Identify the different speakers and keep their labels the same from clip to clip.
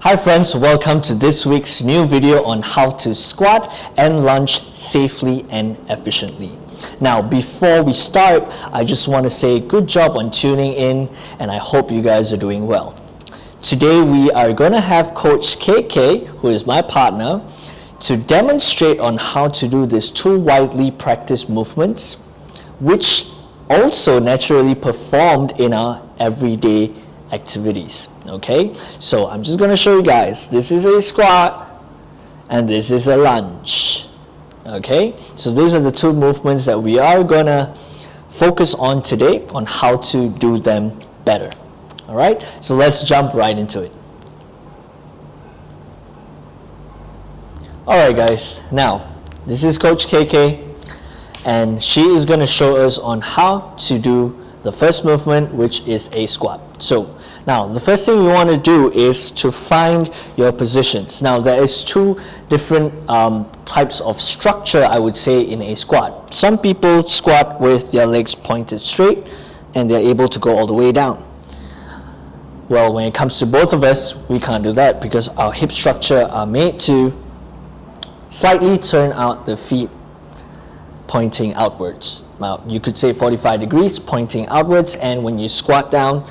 Speaker 1: Hi friends, welcome to this week's new video on how to squat and lunge safely and efficiently. Now, before we start, I just want to say good job on tuning in and I hope you guys are doing well. Today we are going to have Coach KK, who is my partner, to demonstrate on how to do these two widely practiced movements, which also naturally performed in our everyday activities. Okay, so I'm just going to show you guys. This is a squat and this is a lunge. Okay, so these are the two movements that we are going to focus on today on how to do them better. All right, so let's jump right into it. All right guys, now this is Coach KK and she is going to show us on how to do the first movement, which is a squat. So now the first thing you want to do is to find your positions. Now there is two different types of structure, I would say, in a squat. Some people squat with their legs pointed straight and they're able to go all the way down. Well, when it comes to both of us, we can't do that because our hip structure are made to slightly turn out the feet pointing outwards. Now you could say 45 degrees pointing outwards, and when you squat down,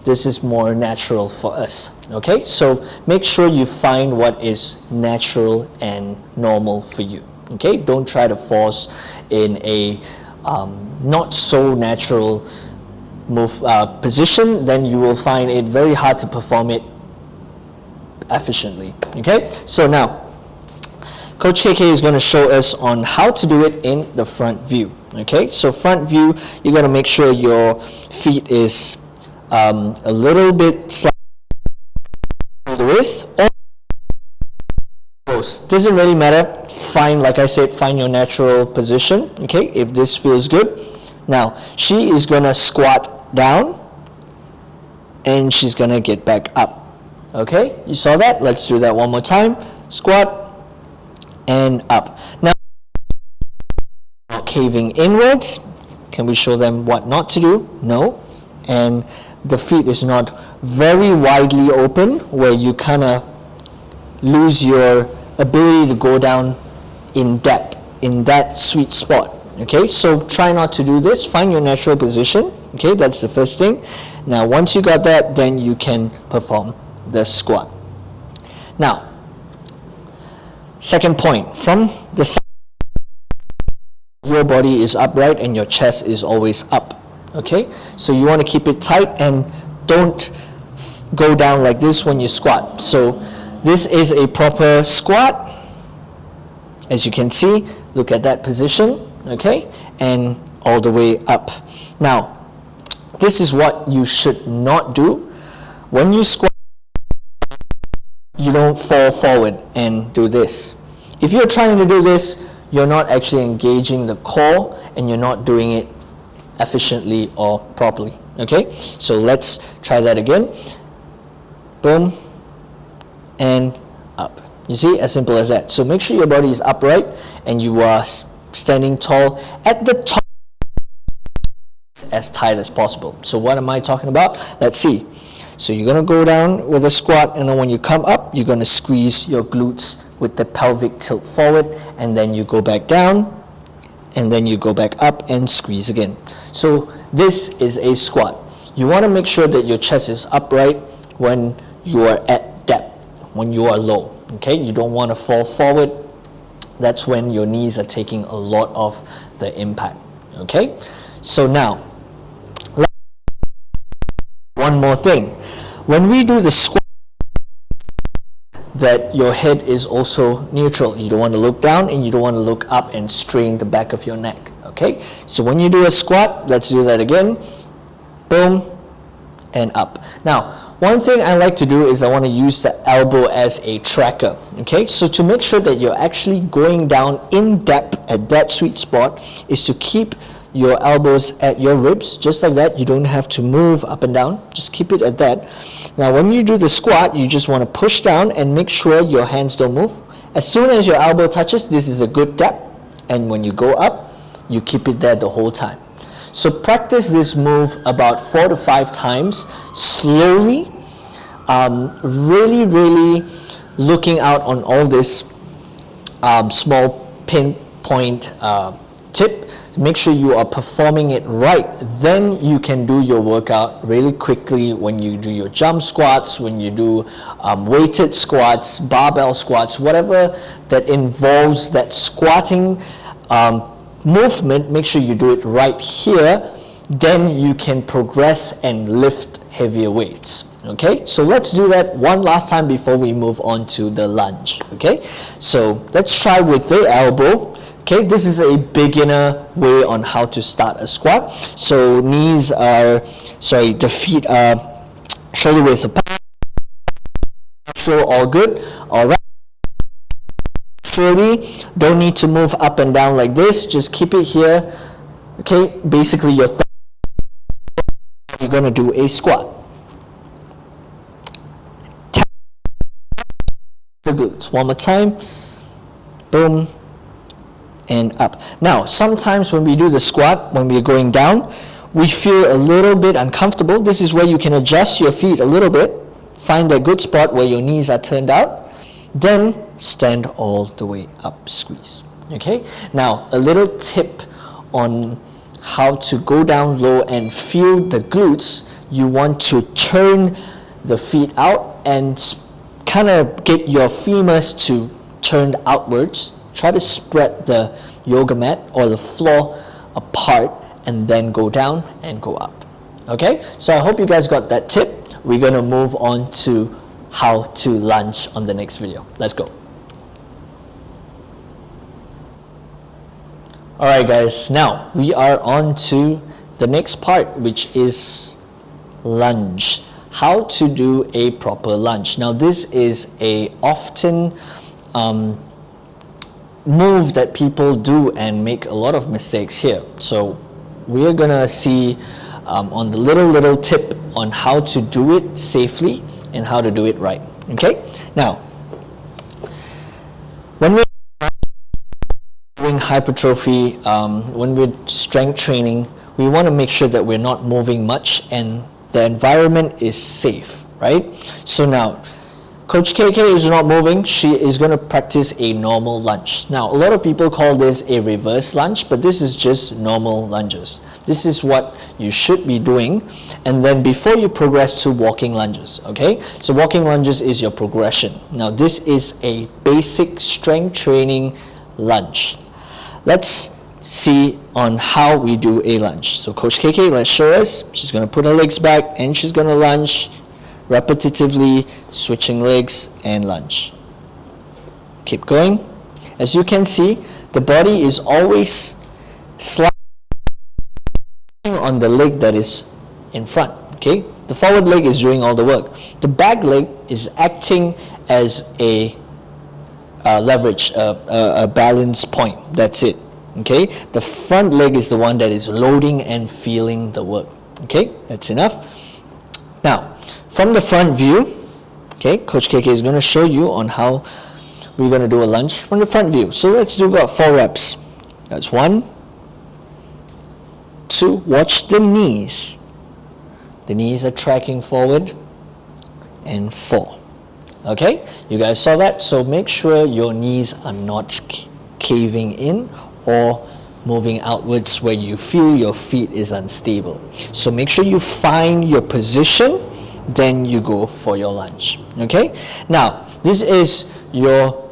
Speaker 1: this is more natural for us. Okay, so make sure you find what is natural and normal for you. Okay, don't try to force in a not so natural position, then you will find it very hard to perform it efficiently. Okay, so now Coach KK is going to show us on how to do it in the front view. Okay, so front view, you're going to make sure your feet is a little bit slightly width or close. Doesn't really matter. Find, like I said, find your natural position. Okay, if this feels good. Now she is going to squat down and she's going to get back up. Okay, you saw that? Let's do that one more time. Squat and up. Now, not caving inwards. Can we show them what not to do? No. And the feet is not very widely open where you kind of lose your ability to go down in depth in that sweet spot. Okay, so try not to do this. Find your natural position. Okay, that's the first thing. Now once you got that, then you can perform the squat. Now second point, from the side, your body is upright and your chest is always up. Okay, so you want to keep it tight and don't go down like this when you squat. So this is a proper squat. As you can see, look at that position, okay, and all the way up. Now, this is what you should not do. When you squat, you don't fall forward and do this. If you're trying to do this, you're not actually engaging the core and you're not doing it efficiently or properly. Okay, so let's try that again. Boom and up. You see, as simple as that. So make sure your body is upright and you are standing tall at the top, as tight as possible. So what am I talking about? Let's see. So you're going to go down with a squat, and then when you come up, you're going to squeeze your glutes with the pelvic tilt forward, and then you go back down, and then you go back up and squeeze again. So this is a squat. You want to make sure that your chest is upright when you are at depth, when you are low. Okay, you don't want to fall forward. That's when your knees are taking a lot of the impact. Okay, so now one more thing. When we do the squat, that your head is also neutral. You don't want to look down and you don't want to look up and strain the back of your neck. Okay, so when you do a squat, let's do that again. Boom and up. Now, one thing I like to do is I want to use the elbow as a tracker. Okay, so to make sure that you're actually going down in depth at that sweet spot is to keep your elbows at your ribs, just like that. You don't have to move up and down, just keep it at that. Now when you do the squat, you just want to push down and make sure your hands don't move. As soon as your elbow touches, this is a good depth, and when you go up, you keep it there the whole time. So practice this move about 4 to 5 times slowly really looking out on all this small pinpoint tip to make sure you are performing it right. Then you can do your workout really quickly when you do your jump squats, when you do weighted squats, barbell squats, whatever that involves that squatting movement. Make sure you do it right here. Then you can progress and lift heavier weights. Okay, so let's do that one last time before we move on to the lunge. Okay, so let's try with the elbow. Okay, this is a beginner way on how to start a squat. So the feet are shoulder width apart. All good. All right. Slowly, don't need to move up and down like this. Just keep it here. Okay, basically you're gonna do a squat. The glutes. One more time. Boom. And up. Now, sometimes when we do the squat, when we're going down, we feel a little bit uncomfortable. This is where you can adjust your feet a little bit. Find a good spot where your knees are turned out. Then stand all the way up, squeeze. Okay? Kind a little tip on how to go down low and feel the glutes. You want to turn the feet out and kind of get your femurs to turn outwards. Try to spread the yoga mat or the floor apart and then go down and go up. Okay, so I hope you guys got that tip. We're going to move on to how to lunge on the next video. Let's go. Alright guys, now we are on to the next part, which is lunge. How to do a proper lunge. Now this is a often move that people do and make a lot of mistakes here. So we are gonna see on the little tip on how to do it safely and how to do it right. Okay, now when we're doing hypertrophy, when we're strength training, we want to make sure that we're not moving much and the environment is safe, right? So now Coach KK is not moving. She is going to practice a normal lunge. Now, a lot of people call this a reverse lunge, but this is just normal lunges. This is what you should be doing. And then before you progress to walking lunges, okay? So walking lunges is your progression. Now, this is a basic strength training lunge. Let's see on how we do a lunge. So Coach KK, let's show us. She's going to put her legs back and she's going to lunge. Repetitively switching legs and lunge. Keep going. As you can see, the body is always sliding on the leg that is in front. Okay, the forward leg is doing all the work. The back leg is acting as a leverage, a balance point. That's it. Okay, the front leg is the one that is loading and feeling the work. Okay, that's enough. Now, from the front view, okay, Coach KK is going to show you on how we're going to do a lunge from the front view. So let's do about 4 reps. That's 1, 2, watch the knees. The knees are tracking forward, and 4. Okay, you guys saw that? So make sure your knees are not caving in or moving outwards where you feel your feet is unstable. So make sure you find your position, then you go for your lunge. Okay, now this is your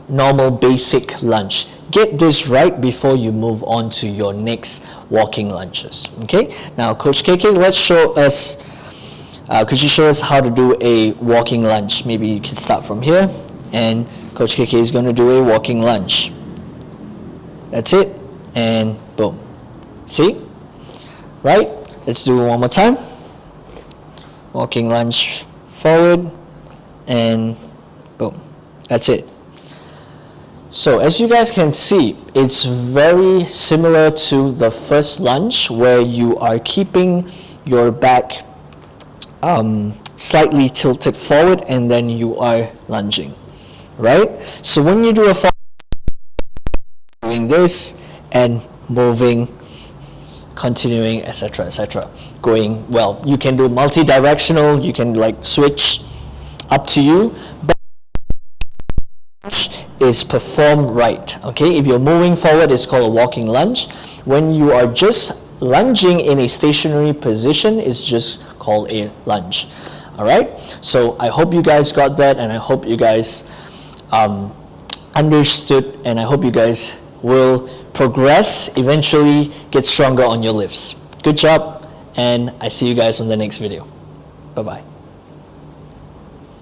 Speaker 1: normal basic lunge. Get this right before you move on to your next walking lunges. Okay, now Coach KK, let's show us, could you show us how to do a walking lunge? Maybe you can start from here, and Coach KK is going to do a walking lunge. That's it, and boom. See? Right? Let's do it one more time. Walking lunge forward, and boom. That's it. So as you guys can see, it's very similar to the first lunge where you are keeping your back slightly tilted forward and then you are lunging, right? So when you do a forward, doing this and moving continuing, etc., etc. Going well. You can do multi-directional, you can like switch, up to you, but is performed right. Okay, if you're moving forward, it's called a walking lunge. When you are just lunging in a stationary position, it's just called a lunge. All right, so I hope you guys got that, and I hope you guys understood, and I hope you guys will progress, eventually get stronger on your lifts. Good job, and I see you guys on the next video. Bye bye.